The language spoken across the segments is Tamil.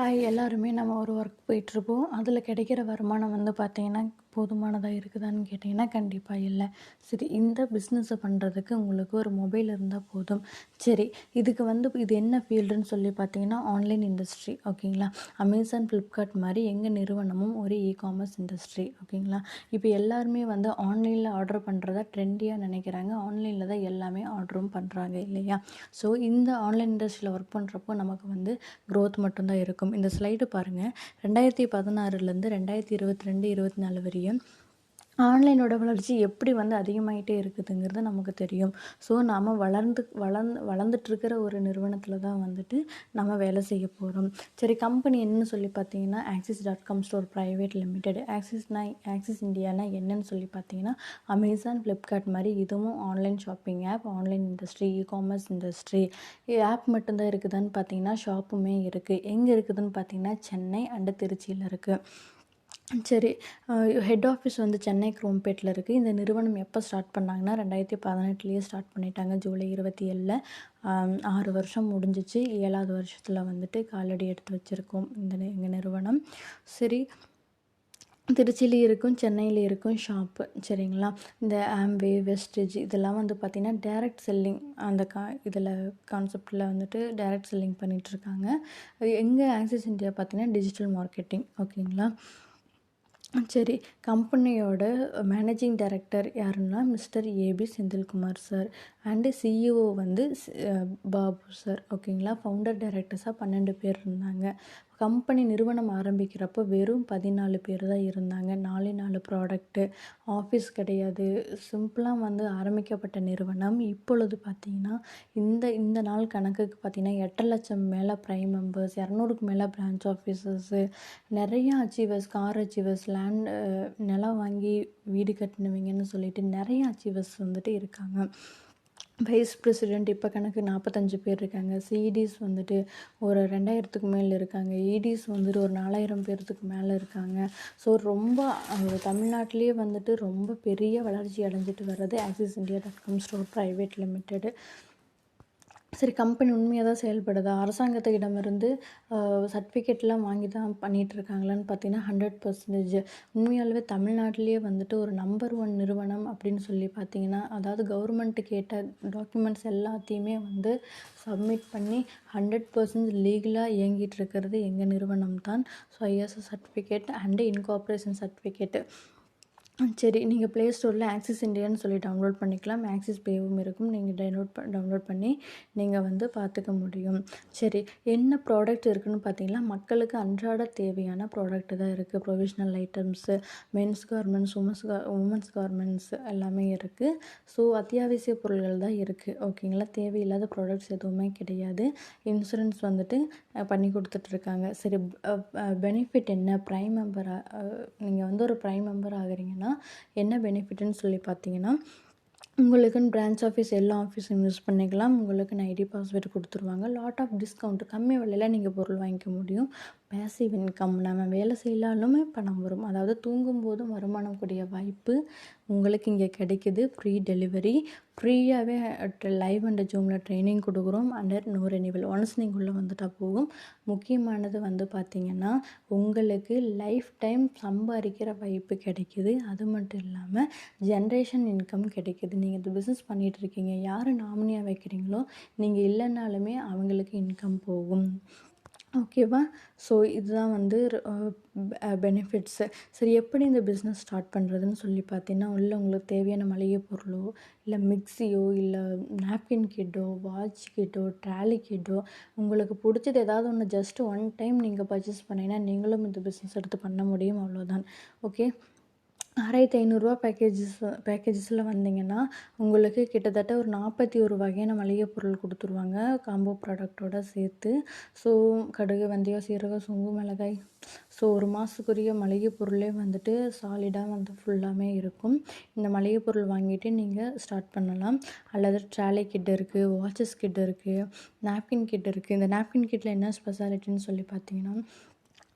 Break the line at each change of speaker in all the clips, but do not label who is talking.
ஹாய் எல்லாருமே நம்ம ஒரு ஒர்க் போயிட்டுருப்போம். அதில் கிடைக்கிற வருமானம் வந்து பார்த்திங்கன்னா, போதுமானதாக இருக்குதான்னு கேட்டிங்கன்னா, கண்டிப்பாக இல்ல. சரி, இந்த பிஸ்னஸை பண்ணுறதுக்கு உங்களுக்கு ஒரு மொபைல் இருந்தால் போதும். சரி, இதுக்கு வந்து இது என்ன ஃபீல்டுன்னு சொல்லி பார்த்தீங்கன்னா, ஆன்லைன் இண்டஸ்ட்ரி ஓகேங்களா. அமேசான், ஃப்ளிப்கார்ட் மாதிரி எங்கள் நிறுவனமும் ஒரு காமர்ஸ் இண்டஸ்ட்ரி ஓகேங்களா. இப்போ எல்லாருமே வந்து ஆன்லைனில் ஆர்டர் பண்ணுறதா ட்ரெண்டியாக நினைக்கிறாங்க. ஆன்லைனில் தான் எல்லாமே ஆர்டரும் பண்ணுறாங்க இல்லையா. ஸோ இந்த ஆன்லைன் இண்டஸ்ட்ரியில் ஒர்க் பண்ணுறப்போ நமக்கு வந்து க்ரோத் மட்டும்தான் இருக்கும். இந்த ஸ்லைடு பாருங்கள். 2016லேருந்து 2022, 24 வரையும் ஆன்லைனோட வளர்ச்சி எப்படி வந்து அதிகமாகிட்டே இருக்குதுங்கிறது நமக்கு தெரியும். ஸோ நாம் வளர்ந்துட்டுருக்கிற ஒரு நிறுவனத்தில் தான் வந்துட்டு நம்ம வேலை செய்ய போகிறோம். சரி, கம்பெனி என்னன்னு சொல்லி பார்த்தீங்கன்னா, axis.com store private limited. Axis இந்தியானா என்னன்னு சொல்லி பார்த்தீங்கன்னா, அமேசான், ஃப்ளிப்கார்ட் மாதிரி இதுவும் online shopping app, online industry, commerce industry. App மட்டும்தான் இருக்குதான்னு பார்த்தீங்கன்னா, ஷாப்புமே இருக்குது. எங்கே இருக்குதுன்னு பார்த்தீங்கன்னா, சென்னை அண்டு திருச்சியில் இருக்குது. சரி, ஹெட் ஆஃபீஸ் வந்து சென்னை குரோம்பேட்டில் இருக்குது. இந்த நிறுவனம் எப்போ ஸ்டார்ட் பண்ணாங்கன்னா, 2018 ஸ்டார்ட் பண்ணிட்டாங்க. ஜூலை 27. 6 வருஷம் முடிஞ்சிச்சு. 7வது வருஷத்தில் வந்துட்டு காலடி எடுத்து வச்சுருக்கோம் எங்கள் நிறுவனம். சரி, திருச்சியிலையும் இருக்கும், சென்னையில் இருக்கும் ஷாப்பு சரிங்களா. இந்த ஆம்வே, வெஸ்டேஜ் இதெல்லாம் வந்து பார்த்திங்கன்னா டைரக்ட் செல்லிங் அந்த இதில் கான்செப்டில் வந்துட்டு டைரக்ட் செல்லிங் பண்ணிகிட்ருக்காங்க. எங்கள் ஆக்சிஸ் இந்தியா பார்த்திங்கன்னா டிஜிட்டல் மார்க்கெட்டிங் ஓகேங்களா. சரி, கம்பெனியோட மேனேஜிங் டைரக்டர் யாருன்னா mister A B Senthilkumar sir and CEO வந்து பாபு சார் ஓகேங்களா. ஃபவுண்டர் டைரக்டர்ஸாக 12 பேர் இருந்தாங்க. கம்பெனி நிறுவனம் ஆரம்பிக்கிறப்போ வெறும் 14 பேர் தான் இருந்தாங்க. 4 ப்ராடக்ட்டு, ஆஃபீஸ் கிடையாது. சிம்பிளாக வந்து ஆரம்பிக்கப்பட்ட நிறுவனம் இப்பொழுது பார்த்திங்கன்னா இந்த இந்த நாள் கணக்குக்கு பார்த்திங்கன்னா 8 லட்சம் மேலே ப்ரைம் மெம்பர்ஸ், 200க்கு மேலே பிரான்ச் ஆஃபீஸர்ஸு, நிறையா அச்சீவர்ஸ், கார் அச்சீவர்ஸ், நிலம் வாங்கி வீடு கட்டினவங்கன்னு சொல்லிட்டு நிறைய அச்சீவர்ஸ் வந்துட்டு இருக்காங்க. வைஸ் பிரசிடெண்ட் இப்போ கணக்கு 45 பேர் இருக்காங்க. சிடிஸ் வந்துட்டு ஒரு 2000க்கு மேலே இருக்காங்க. இடிஸ் வந்துட்டு ஒரு 4000 பேர்த்துக்கு மேலே இருக்காங்க. ஸோ ரொம்ப தமிழ்நாட்டிலேயே வந்துட்டு ரொம்ப பெரிய வளர்ச்சி அடைஞ்சிட்டு வர்றது axis.com ஸ்டோர் ப்ரைவேட் லிமிடெடு. சரி, கம்பெனி உண்மையாக தான் செயல்படுதா? அரசாங்கத்திடமிருந்து சர்டிஃபிகேட்லாம் வாங்கி தான் பண்ணிகிட்ருக்காங்களான்னு பார்த்தீங்கன்னா 100%. உண்மையாலுமே தமிழ்நாட்டிலேயே வந்துட்டு ஒரு நம்பர் 1 நிறுவனம் அப்படின்னு சொல்லி பார்த்தீங்கன்னா, அதாவது கவர்மெண்ட்டு கேட்ட டாக்குமெண்ட்ஸ் எல்லாத்தையுமே வந்து சப்மிட் பண்ணி 100% லீகலாக இயங்கிட்டு இருக்கிறது எங்கள் நிறுவனம் தான். So ISO certificate and incorporation certificate. சரி, நீங்கள் ப்ளே ஸ்டோரில் ஆக்சிஸ் இண்டியான்னு சொல்லி டவுன்லோட் பண்ணிக்கலாம். ஆக்சிஸ் பேவும் இருக்கும். நீங்கள் டவுன்லோட் பண்ணி நீங்கள் வந்து பார்த்துக்க முடியும். சரி, என்ன ப்ராடக்ட் இருக்குதுன்னு பார்த்தீங்கன்னா, மக்களுக்கு அன்றாட தேவையான ப்ராடக்ட் தான் இருக்குது. Provisional items, men's garments, women's garments எல்லாமே இருக்குது. ஸோ அத்தியாவசிய பொருள்கள் தான் இருக்குது ஓகேங்களா. தேவையில்லாத ப்ராடக்ட்ஸ் எதுவுமே கிடையாது. இன்சூரன்ஸ் வந்துட்டு பண்ணி கொடுத்துட்ருக்காங்க. சரி, பெனிஃபிட் என்ன? ப்ரைம் மெம்பராக நீங்கள் வந்து ஒரு ப்ரைம் மெம்பர் ஆகிறீங்கன்னா என்ன பெனிஃபிட்னு சொல்லி பார்த்தீங்கன்னா, உங்களுக்குன்னு பிரான்ச் ஆஃபீஸ் எல்லா ஆஃபீஸும் யூஸ் பண்ணிக்கலாம். உங்களுக்குன்னு ஐடி பாஸ்வேர்டு கொடுத்துருவாங்க. லாட் ஆஃப் டிஸ்கவுண்ட், கம்மி விலையில் நீங்கள் பொருள் வாங்கிக்க முடியும். பேசிவ் இன்கம், நம்ம வேலை செய்யலாலுமே பணம் வரும். அதாவது தூங்கும்போதும் வருமானம் கூடிய வாய்ப்பு உங்களுக்கு இங்கே கிடைக்குது. ஃப்ரீ டெலிவரி, ஃப்ரீயாகவே லைவ் அண்ட் ஜூமில் ட்ரைனிங் கொடுக்குறோம். Under no renewal. ஒன்ஸ் நீங்கள் உள்ளே வந்துட்டால் போகும். முக்கியமானது வந்து பார்த்திங்கன்னா, உங்களுக்கு லைஃப் டைம் சம்பாதிக்கிற வாய்ப்பு கிடைக்குது. அது மட்டும் இல்லாமல் ஜென்ரேஷன் இன்கம் கிடைக்குது. நீங்கள் இந்த பிஸ்னஸ் பண்ணிகிட்டு இருக்கீங்க, யார் நாமினியாக வைக்கிறீங்களோ நீங்கள் இல்லைனாலுமே அவங்களுக்கு இன்கம் போகும் ஓகேவா. ஸோ இதுதான் வந்து பெனிஃபிட்ஸு. சரி, எப்படி இந்த பிஸ்னஸ் ஸ்டார்ட் பண்ணுறதுன்னு சொல்லி பார்த்தீங்கன்னா, உங்களுக்கு தேவையான மளிகை பொருளோ, இல்லை மிக்ஸியோ, இல்லை நாப்கின் கிட்டோ, வாட்ச் கிட்டோ, ட்ராலி கிட்டோ, உங்களுக்கு பிடிச்சது ஏதாவது ஒன்று ஜஸ்ட் ஒன் டைம் நீங்கள் பர்ச்சேஸ் பண்ணிங்கன்னா நீங்களும் இந்த பிஸ்னஸ் எடுத்து பண்ண முடியும். அவ்வளோதான். ஓகே. 6500 பேக்கேஜஸில் வந்தீங்கன்னா உங்களுக்கு கிட்டத்தட்ட ஒரு 41 வகையான மளிகை பொருள் கொடுத்துருவாங்க காம்போ ப்ராடக்டோடு சேர்த்து. ஸோ கடுகு, வெந்தயம், சீரகம், சோம்பு, மிளகாய், ஸோ ஒரு மாதத்துக்குரிய மளிகை பொருளே வந்துட்டு சாலிடாக வந்து ஃபுல்லாமே இருக்கும். இந்த மளிகை பொருள் வாங்கிட்டு நீங்கள் ஸ்டார்ட் பண்ணலாம். அல்லது ட்ராலி கிட் இருக்குது, வாட்சஸ் கிட் இருக்குது, நாப்கின் கிட் இருக்குது. இந்த நாப்கின் கிட்டில் என்ன ஸ்பெஷாலிட்டின்னு சொல்லி பார்த்தீங்கன்னா,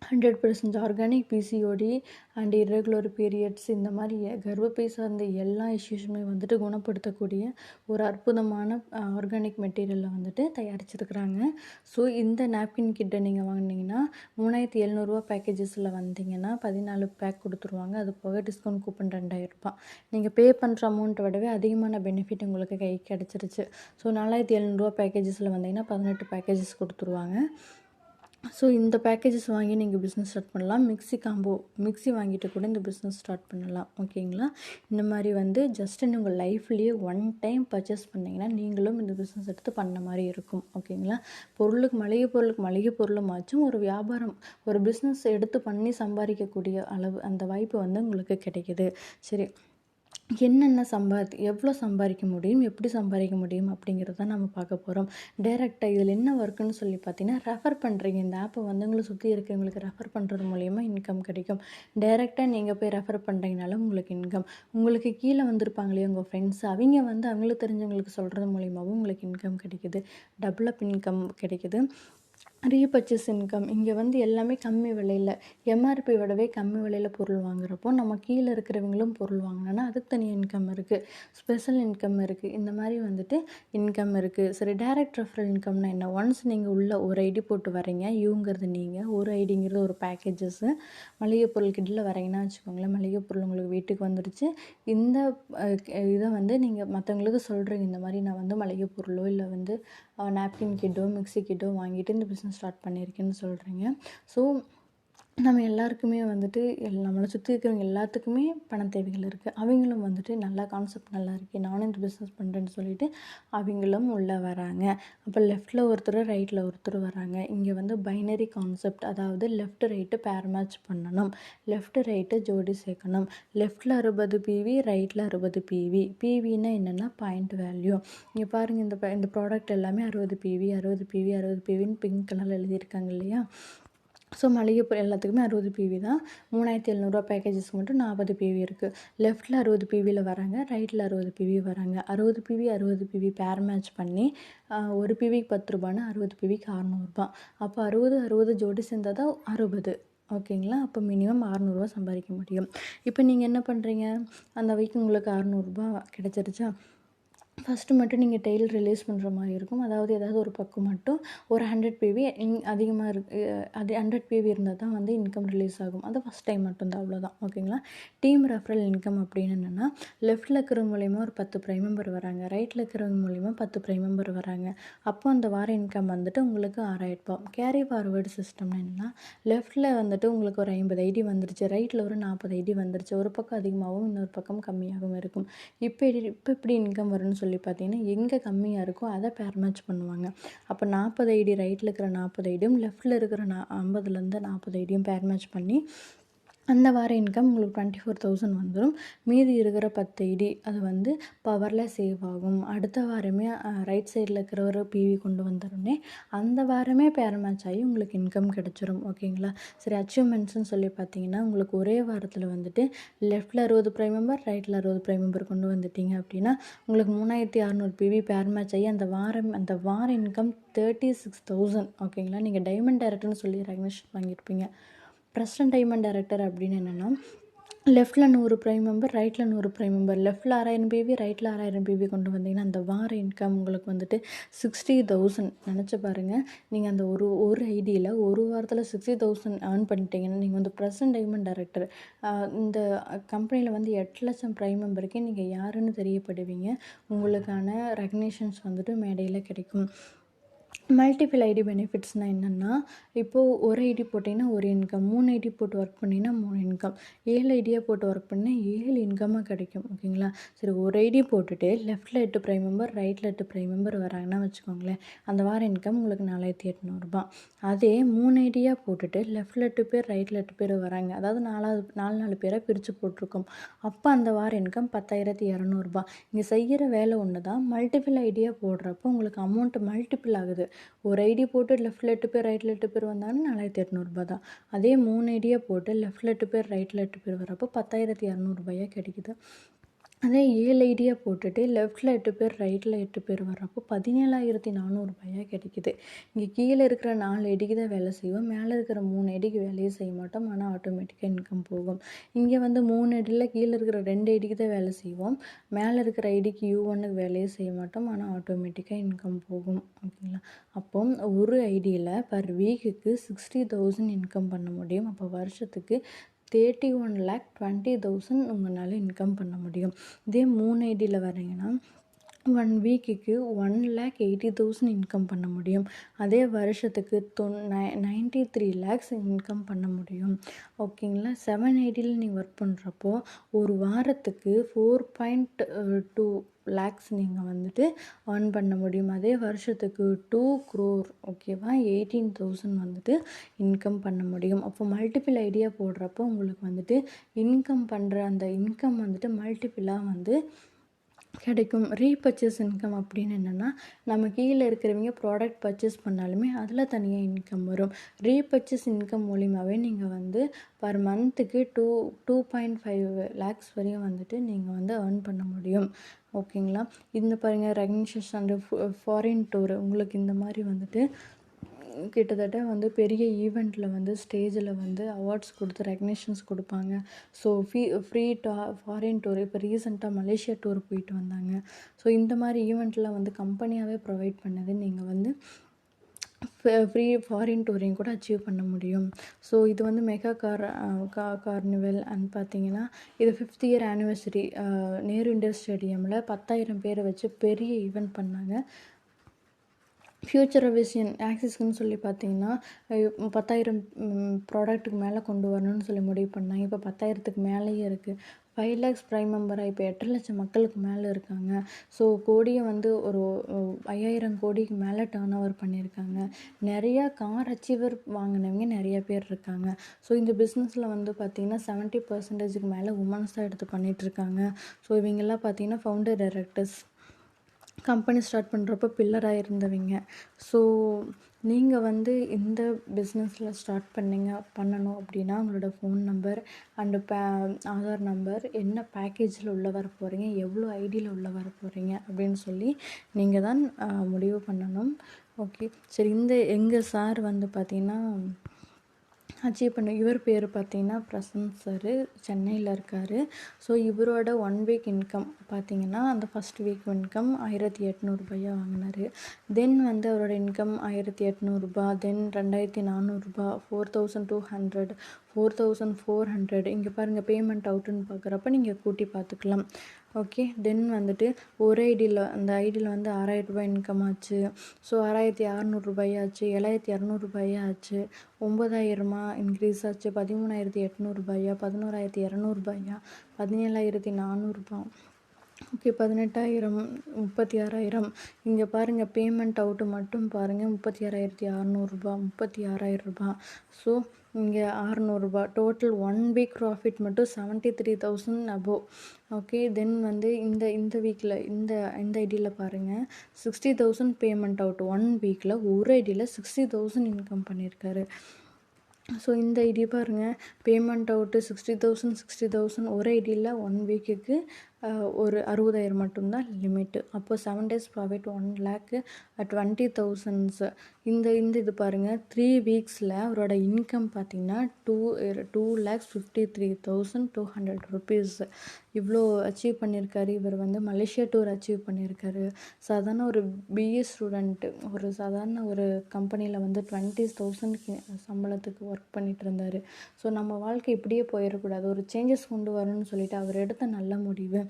100% organic, PCOD and irregular periods இந்த மாதிரி கர்ப்பப்பை சார்ந்த எல்லா இஷ்யூஸுமே வந்துட்டு குணப்படுத்தக்கூடிய ஒரு அற்புதமான ஆர்கானிக் மெட்டீரியலில் வந்துட்டு தயாரிச்சிருக்கிறாங்க. ஸோ இந்த நாப்கின் கிட்டை நீங்கள் வாங்கினீங்கன்னா 3700 பேக்கேஜஸில் வந்தீங்கன்னா 14 பேக் கொடுத்துருவாங்க. அது போக டிஸ்கவுண்ட் கூப்பன் 2000 ரூபாய். நீங்கள் பே பண்ணுற அமௌண்ட்டை விடவே அதிகமான பெனிஃபிட் உங்களுக்கு கை கிடச்சிருச்சு. ஸோ 4700 பேக்கேஜஸில் வந்தீங்கன்னா 18 பேக்கேஜஸ் கொடுத்துருவாங்க. ஸோ இந்த பேக்கேஜஸ் வாங்கி நீங்கள் பிஸ்னஸ் ஸ்டார்ட் பண்ணலாம். மிக்ஸி வாங்கிட்டு கூட இந்த பிஸ்னஸ் ஸ்டார்ட் பண்ணலாம். ஓகேங்களா? இந்த மாதிரி வந்து ஜஸ்ட் உங்கள் லைஃப்லேயே ஒன் டைம் பர்ச்சேஸ் பண்ணிங்கன்னா நீங்களும் இந்த பிஸ்னஸ் எடுத்து பண்ண மாதிரி இருக்கும். ஓகேங்களா? மளிகை பொருளுமாச்சும் ஒரு வியாபாரம், ஒரு பிஸ்னஸ் எடுத்து பண்ணி சம்பாதிக்கக்கூடிய அளவு அந்த வாய்ப்பு வந்து உங்களுக்கு கிடைக்கிது. சரி, எவ்வளோ சம்பாதிக்க முடியும், எப்படி சம்பாதிக்க முடியும் அப்படிங்கிறத நம்ம பார்க்க போகிறோம். டைரெக்டாக இதில் என்ன ஒர்க்குன்னு சொல்லி பார்த்தீங்கன்னா, ரெஃபர் பண்ணுறீங்க. இந்த ஆப்பை வந்து உங்களை சுற்றி இருக்கிறவங்களுக்கு ரெஃபர் பண்ணுறது மூலிமா இன்கம் கிடைக்கும். டைரெக்டாக நீங்கள் போய் ரெஃபர் பண்ணுறீங்கனாலும் உங்களுக்கு இன்கம். உங்களுக்கு கீழே வந்திருப்பாங்களே உங்கள் ஃப்ரெண்ட்ஸ், அவங்க வந்து அவங்களுக்கு தெரிஞ்சவங்களுக்கு சொல்கிறது மூலிமாவும் உங்களுக்கு இன்கம் கிடைக்கிது. டபுள் அப் இன்கம் கிடைக்கிது. Repurchase income. இங்கே வந்து எல்லாமே கம்மி விலையில், எம்ஆர்பி விடவே கம்மி விலையில் பொருள் வாங்குறப்போ நம்ம கீழே இருக்கிறவங்களும் பொருள் வாங்கினோன்னா அதுக்கு தனி இன்கம் இருக்குது. ஸ்பெஷல் இன்கம் இருக்குது. இந்த மாதிரி வந்துட்டு இன்கம் இருக்குது. சரி, டைரக்ட் ரெஃபரல் இன்கம்னா என்ன? ஒன்ஸ் நீங்கள் உள்ள ஒரு ஐடி போட்டு வரீங்க, யூங்கிறது நீங்கள், ஒரு ஐடிங்கிறது ஒரு பேக்கேஜஸ்ஸு. மளிகை பொருள் கிட்டில் வரீங்கன்னா வச்சுக்கோங்களேன், மளிகை பொருள் உங்களுக்கு வீட்டுக்கு வந்துடுச்சு. இந்த இதை வந்து நீங்கள் மற்றவங்களுக்கு சொல்கிறீங்க, இந்த மாதிரி நான் வந்து மளிகை பொருளோ இல்லை வந்து நாப்கின் கிட்டோ மிக்ஸி கிட்டோ வாங்கிட்டு இந்த பிஸ்னஸ் ஸ்டார்ட் பண்ணியிருக்கேன்னு சொல்கிறீங்க. ஸோ நம்ம எல்லாருக்குமே வந்துட்டு நம்மளை சுற்றி இருக்கிறவங்க எல்லாத்துக்குமே பண தேவைகள் இருக்குது. அவங்களும் வந்துட்டு நல்லா கான்செப்ட் நல்லா இருக்குது, நானும் இந்த பிஸ்னஸ் பண்ணுறேன்னு சொல்லிட்டு அவங்களும் உள்ளே வராங்க. அப்போ லெஃப்டில் ஒருத்தர் ரைட்டில் ஒருத்தர் வராங்க. இங்கே வந்து பைனரி கான்செப்ட், அதாவது லெஃப்ட் ரைட்டு பேர் மேட்ச் பண்ணணும், லெஃப்ட் ரைட்டு ஜோடி சேர்க்கணும். லெஃப்டில் 60 பிவி, ரைட்டில் 60 பிவி. பிவின்னா என்னென்னா பாயிண்ட் வேல்யூ. இங்கே பாருங்கள், இந்த ப்ராடக்ட் எல்லாமே 60 பிவி 60 பிவி 60 பிவின்னு பிங்க் கலரில் எழுதியிருக்காங்க இல்லையா? ஸோ மளிகை பொருள் எல்லாத்துக்குமே 60 பிவி தான். 3700 பேக்கேஜஸ்க்கு மட்டும் 40 பிவி இருக்குது. லெஃப்ட்டில் 60 பிவியில் வராங்க, ரைட்டில் 60 பிவி வராங்க. 60 பிவி 60 பிவி பேர் மேட்ச் பண்ணி ஒரு பிவிக்கு 10 ரூபான்னா 60 பிவிக்கு 600 ரூபா. அப்போ 60 ஜோடி சேர்ந்தால் தான் 60. ஓகேங்களா? அப்போ மினிமம் 600 சம்பாதிக்க முடியும். இப்போ நீங்கள் என்ன பண்ணுறீங்க, அந்த வீக்கு உங்களுக்கு 600 கிடச்சிருச்சா? ஃபஸ்ட்டு மட்டும் நீங்கள் டெய்ல் ரிலீஸ் பண்ணுற மாதிரி இருக்கும். அதாவது ஏதாவது ஒரு பக்கம் மட்டும் ஒரு 100 பிவி அதிகமாக அது 100 பிவி இருந்தால் தான் வந்து இன்கம் ரிலீஸ் ஆகும். அது ஃபஸ்ட் டைம் மட்டும்தான், அவ்வளோதான். ஓகேங்களா? டீம் ரெஃபரல் இன்கம் அப்படின்னு என்னென்னா, லெஃப்ட்டில் இருக்கிறவங்க மூலிமா ஒரு 10 ப்ரைம் மெம்பர் வராங்க, ரைட்டில் இருக்கிறவங்க மூலிமா 10 ப்ரைம் மெம்பர் வராங்க. அப்போ அந்த வார இன்கம் வந்துட்டு உங்களுக்கு 6000 ரூபாய். கேரி ஃபார்வேர்டு சிஸ்டம்னு என்னென்னா, லெஃப்ட்டில் வந்துட்டு உங்களுக்கு ஒரு 50 ஐடி வந்துருச்சு, ரைட்டில் ஒரு 40 ஐடி வந்துருச்சு. ஒரு பக்கம் அதிகமாகவும் இன்னொரு பக்கம் கம்மியாகவும் இருக்கும். இப்போ எப்படி இன்கம் வரும்னு சொல்லி பார்த்தீங்கன்னா, எங்கே கம்மியாக இருக்கோ அதை பேர் மேட்ச் பண்ணுவாங்க. அப்போ 40 ஐடி ரைட்டில் இருக்கிற 40 ஐடியும் லெஃப்ட்டில் இருக்கிற 50லேருந்து 40 ஐடியும் பேர் மேட்ச் பண்ணி அந்த வார இன்கம் உங்களுக்கு 24,000 வந்துடும். மீதி இருக்கிற 10 ஐடி அது வந்து பவரில் சேவ் ஆகும். அடுத்த வாரமே ரைட் சைடில் இருக்கிற ஒரு பிவி கொண்டு வந்துடும்னே அந்த வாரமே பேர் மேட்ச் ஆகி உங்களுக்கு இன்கம் கிடச்சிரும். ஓகேங்களா? சரி, அச்சீவ்மெண்ட்ஸ்னு சொல்லி பார்த்தீங்கன்னா, உங்களுக்கு ஒரே வாரத்தில் வந்துட்டு லெஃப்ட்டில் 60 ப்ரைம் மெம்பர், ரைட்டில் 60 ப்ரைம் மெம்பர் கொண்டு வந்துட்டீங்க அப்படின்னா உங்களுக்கு 3600 பிவி பேர் மேட்ச் ஆகி அந்த வார இன்கம் 36,000. ஓகேங்களா? நீங்கள் டைமண்ட் டைரக்டர்னு சொல்லி ரெகக்னிஷன் வாங்கியிருப்பீங்க. ப்ரெசிடென்ட் டைமண்ட் டைரக்டர் அப்படின்னு என்னென்னா, லெஃப்ட்டில் 100 ப்ரைம் மெம்பர், ரைட்டில் 100 ப்ரைம் மெம்பர், லெஃப்ட்டில் 6000 பிவி, ரைட்டில் 6000 பிவி கொண்டு வந்தீங்கன்னா அந்த வார இன்கம் உங்களுக்கு வந்துட்டு 60,000. நினச்சி பாருங்கள், நீங்கள் அந்த ஒரு ஐடியில் ஒரு வாரத்தில் 60,000 ஏர்ன் பண்ணிட்டீங்கன்னா நீங்கள் வந்து ப்ரெசிடென்ட் டைமண்ட் டைரக்டர். இந்த கம்பெனியில் வந்து 8 லட்சம் ப்ரைம் மெம்பருக்கே நீங்கள் யாருன்னு தெரியப்படுவீங்க. உங்களுக்கான ரெகக்னேஷன்ஸ் வந்துட்டு மேடையில் கிடைக்கும். மல்டிபிள் ஐடி பெனிஃபிட்ஸ்னால் என்னென்னா, இப்போது ஒரு ஐடி போட்டிங்கன்னா ஒரு இன்கம், 3 ஐடி போட்டு ஒர்க் பண்ணிங்கன்னா 3 இன்கம், 7 ஐடியாக போட்டு ஒர்க் பண்ணால் 7 இன்கமாக கிடைக்கும். ஓகேங்களா? சரி, ஒரு ஐடி போட்டுட்டு லெஃப்ட்டில் 8 ப்ரைம் மெம்பர், ரைட்டில் 8 ப்ரைம் மெம்பர் வராங்கன்னா வச்சுக்கோங்களேன், அந்த வார இன்கம் உங்களுக்கு 4800 ரூபாய். அதே 3 ஐடியாக போட்டுட்டு லெஃப்ட்டில் 8 பேர், ரைட்டில் 8 பேர் வராங்க, அதாவது 4 பேராக பிரித்து போட்டிருக்கோம். அப்போ அந்த வார இன்கம் 10,200 ரூபாய். இங்கே செய்கிற வேலை ஒன்று தான். மல்டிபிள் ஐடியாக போடுறப்போ உங்களுக்கு அமௌண்ட்டு மல்டிபிள் ஆகுது. ஒரு ஐடி போட்டு லெஃப்ட்டில் 8 பேர், ரைட்டில் 8 பேர் வந்தாங்கன்னா 4800 ரூபாய் தான். அதே 3 ஐடியாக போட்டு லெஃப்ட்டில் 8 பேர், ரைட்டில் 8 பேர் வரப்போ 10,200 ரூபாயாக கிடைக்குது. அதே 7 ஐடியா போட்டுட்டு லெஃப்ட்டில் 8 பேர் ரைட்டில் 8 பேர் வர்றப்போ 17,400 கிடைக்குது. இங்கே கீழே இருக்கிற 4 ஐடிக்கு தான் வேலை செய்வோம், மேலே இருக்கிற 3 ஐடிக்கு வேலையே செய்ய மாட்டோம், ஆனால் ஆட்டோமேட்டிக்காக இன்கம் போகும். இங்கே வந்து 3 ஐடியில் கீழே இருக்கிற 2 ஐடிக்கு தான் வேலை செய்வோம், மேலே இருக்கிற ஐடிக்கு U1க்கு வேலையே செய்ய மாட்டோம், ஆனால் ஆட்டோமேட்டிக்காக இன்கம் போகும். ஓகேங்களா? அப்போ ஒரு ஐடியில் பர் வீக்குக்கு 60,000 இன்கம் பண்ண முடியும். அப்போ வருஷத்துக்கு 31,20,000 உங்களால் இன்கம் பண்ண முடியும். இதே 3 ஐடியில் வரீங்கன்னா 1 வீக்குக்கு 1,80,000 இன்கம் பண்ண முடியும். அதே வருஷத்துக்கு 93 lakhs இன்கம் பண்ண முடியும். ஓகேங்களா? 7 ஐடியில் நீங்கள் ஒர்க் பண்ணுறப்போ ஒரு வாரத்துக்கு 4.2 lakhs நீங்கள் வந்துட்டு earn பண்ண முடியும். அதே வருஷத்துக்கு 2 crore, ஓகேவா, 18,000 வந்துட்டு இன்கம் பண்ண முடியும். அப்போ மல்டிபிள் ஐடியா போடுறப்போ உங்களுக்கு வந்துட்டு இன்கம் பண்ணுற அந்த இன்கம் வந்துட்டு மல்டிபிளாக வந்து கிடைக்கும். ரீபர்ச்சேஸ் இன்கம் அப்படின்னு என்னென்னா, நம்ம கீழே இருக்கிறவங்க ப்ராடக்ட் பர்ச்சேஸ் பண்ணாலுமே அதில் தனியாக இன்கம் வரும். ரீபர்ச்சேஸ் இன்கம் மூலிமாவே நீங்கள் வந்து பர் மந்த்துக்கு 2.5 lakhs வரையும் வந்துட்டு நீங்கள் வந்து earn பண்ண முடியும். ஓகேங்களா? இந்த பாருங்கள், ரெகக்னிஷன் அண்ட் ஃபாரின் டூர், உங்களுக்கு இந்த மாதிரி வந்துட்டு கிட்டத்தட்ட வந்து பெரிய ஈவெண்ட்டில் வந்து ஸ்டேஜில் வந்து அவார்ட்ஸ் கொடுத்து ரெகக்னிஷன்ஸ் கொடுப்பாங்க. ஸோ ஃப்ரீ ஃபாரின் டூர், இப்போ ரீசெண்டாக மலேசியா டூர் போயிட்டு வந்தாங்க. ஸோ இந்த மாதிரி ஈவெண்ட்டில் வந்து கம்பெனியாகவே ப்ரொவைட் பண்ணது, நீங்கள் வந்து ஃப்ரீ ஃபாரின் டூரையும் கூட அச்சீவ் பண்ண முடியும். ஸோ இது வந்து மெகா கார்னிவல் அண்ட் பார்த்தீங்கன்னா இது 5th year anniversary Nehru indoor ஸ்டேடியமில் 10,000 பேரை வச்சு பெரிய ஈவெண்ட் பண்ணாங்க. ஃப்யூச்சர் விஷன் ஆக்சிஸ்க்குன்னு சொல்லி பார்த்தீங்கன்னா 10,000 ப்ராடக்ட்டுக்கு மேலே கொண்டு வரணும்னு சொல்லி முடிவு பண்ணாங்க. இப்போ 10,000க்கு மேலேயே இருக்குது. 5 lakhs ப்ரைம் மெம்பராக இப்போ 8 லட்சம் மக்களுக்கு மேலே இருக்காங்க. ஸோ கோடியை வந்து ஒரு 5,000 கோடிக்கு மேலே டர்ன் ஓவர் பண்ணியிருக்காங்க. நிறையா கார் அச்சீவர் வாங்கினவங்க நிறைய பேர் இருக்காங்க. ஸோ இந்த பிஸ்னஸில் வந்து பார்த்திங்கன்னா 70% மேலே உமன்ஸ் தான் எடுத்து பண்ணிகிட்ருக்காங்க. ஸோ இவங்கெல்லாம் பார்த்திங்கன்னா ஃபவுண்டர் டைரக்டர்ஸ், கம்பெனி ஸ்டார்ட் பண்ணுறப்போ பில்லராக இருந்தவங்க. ஸோ நீங்கள் வந்து இந்த பிஸ்னஸில் ஸ்டார்ட் பண்ணணும் அப்படின்னா உங்களோட phone number and Aadhaar number, என்ன பேக்கேஜில் உள்ள வர போகிறீங்க, எவ்வளோ ஐடியில் உள்ள வர போகிறீங்க அப்படின்னு சொல்லி நீங்கள் தான் முடிவு பண்ணணும். ஓகே, சரி. எங்கள் சார் வந்து பார்த்திங்கன்னா அச்சீவ் பண்ண இவர் பேர் பார்த்திங்கன்னா பிரசன்ட் சார், சென்னையில் இருக்கார். ஸோ இவரோட 1 வீக் இன்கம் பார்த்திங்கன்னா அந்த ஃபஸ்ட் வீக் இன்கம் 1,800 வாங்கினார். தென் வந்து அவரோட இன்கம் 1,800, தென் 2,400, 4,200, 4,400. இங்கே பாருங்கள், பேமெண்ட் அவுட்டுன்னு பார்க்குறப்ப நீங்கள் கூட்டி பார்த்துக்கலாம். ஓகே, தென் வந்துட்டு ஒரு ஐடியில் அந்த ஐடியில் வந்து 6,000 ரூபாய் இன்கம் ஆச்சு. ஸோ 6,600 ஆச்சு, 7,200 ஆச்சு, 9,000 இன்க்ரீஸ் ஆச்சு, 13,800, 11,200, 17,400. ஓகே, 18,000, 36,000. இங்கே பாருங்கள், பேமெண்ட் அவுட்டு மட்டும் பாருங்கள், 36,600, 36,000. ஸோ இங்கே 600, டோட்டல் 1 வீக் ப்ராஃபிட் மட்டும் 73,000 அபோவ். ஓகே, தென் வந்து இந்த வீக்கில் இந்த ஐடியில் பாருங்கள், 60,000 பேமெண்ட் அவுட் 1 வீக்கில். ஒரு ஐடியில் 60,000 இன்கம் பண்ணியிருக்காரு. ஸோ இந்த ஐடி பாருங்கள், பேமெண்ட் அவுட்டு 60,000 ஒரு ஐடியில் 1 வீக்குக்கு ஒரு 60,000 மட்டும்தான் லிமிட்டு. அப்போ 7 days ப்ராஃபிட் 1,20,000. இந்த இது பாருங்கள், 3 வீக்ஸில் அவரோட இன்கம் பார்த்திங்கன்னா 2,53,200 rupees இவ்வளோ அச்சீவ் பண்ணியிருக்காரு. இவர் வந்து மலேசியா டூர் அச்சீவ் பண்ணியிருக்காரு. சாதாரண ஒரு பிஏ ஸ்டூடெண்ட்டு, ஒரு சாதாரண ஒரு கம்பெனியில் வந்து 20,000 சம்பளத்துக்கு ஒர்க் பண்ணிகிட்டு இருந்தார். ஸோ நம்ம வாழ்க்கை இப்படியே போயிடக்கூடாது, ஒரு சேஞ்சஸ் கொண்டு வரணும்னு சொல்லிட்டு அவர் எடுத்த நல்ல முடிவு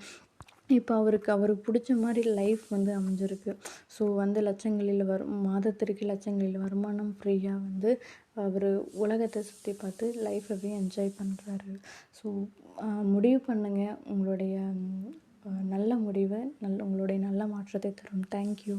இப்போ அவருக்கு பிடிச்ச மாதிரி லைஃப் வந்து அமைஞ்சிருக்கு. ஸோ வந்து மாதத்திற்கு லட்சங்களில் வருமானம், ஃப்ரீயாக வந்து அவர் உலகத்தை சுற்றி பார்த்து லைஃப்பவே என்ஜாய் பண்ணுறாரு. ஸோ முடிவு பண்ணுங்கள், உங்களுடைய நல்ல முடிவை உங்களுடைய நல்ல மாற்றத்தை தரும். தேங்க்யூ.